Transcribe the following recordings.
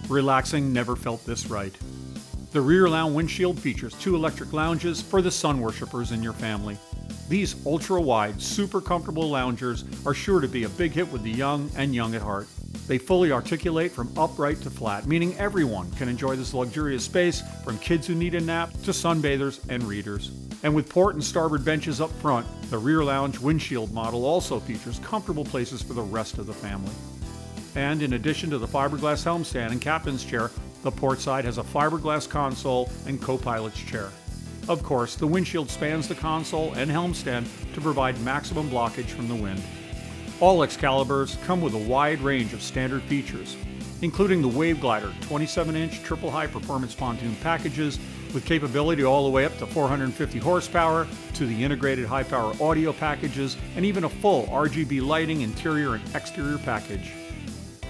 Relaxing never felt this right. The Rear Lounger Windshield features 2 electric lounges for the sun worshippers in your family. These ultra-wide, super comfortable loungers are sure to be a big hit with the young and young at heart. They fully articulate from upright to flat, meaning everyone can enjoy this luxurious space, from kids who need a nap to sunbathers and readers. And with port and starboard benches up front, the Rear Lounge Windshield model also features comfortable places for the rest of the family. And in addition to the fiberglass helmstand and captain's chair, the port side has a fiberglass console and co-pilot's chair. Of course, the windshield spans the console and helmstand to provide maximum blockage from the wind. All Excaliburs come with a wide range of standard features, including the Wave Glider 27-inch triple high performance pontoon packages with capability all the way up to 450 horsepower, to the integrated high power audio packages, and even a full RGB lighting interior and exterior package.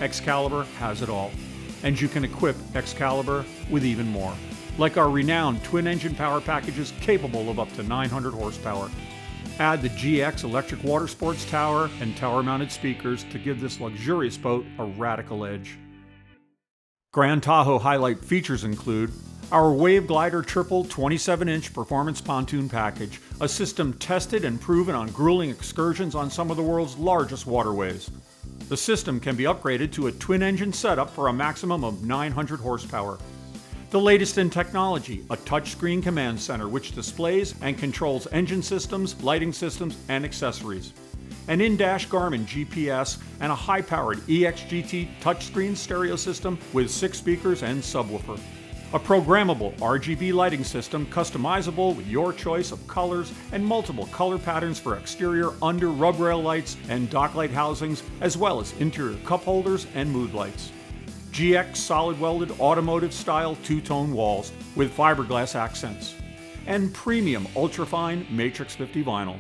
Excalibur has it all, and you can equip Excalibur with even more, like our renowned twin-engine power packages capable of up to 900 horsepower. Add the GX electric water sports tower and tower-mounted speakers to give this luxurious boat a radical edge. Grand Tahoe highlight features include our Wave Glider triple 27-inch performance pontoon package, a system tested and proven on grueling excursions on some of the world's largest waterways. The system can be upgraded to a twin-engine setup for a maximum of 900 horsepower. The latest in technology, a touchscreen command center which displays and controls engine systems, lighting systems, and accessories. An in-dash Garmin GPS and a high-powered EXGT touchscreen stereo system with 6 speakers and subwoofer. A programmable RGB lighting system customizable with your choice of colors and multiple color patterns for exterior under rub rail lights and dock light housings, as well as interior cup holders and mood lights. GX solid welded automotive style two-tone walls with fiberglass accents. And premium ultrafine Matrix 50 vinyl.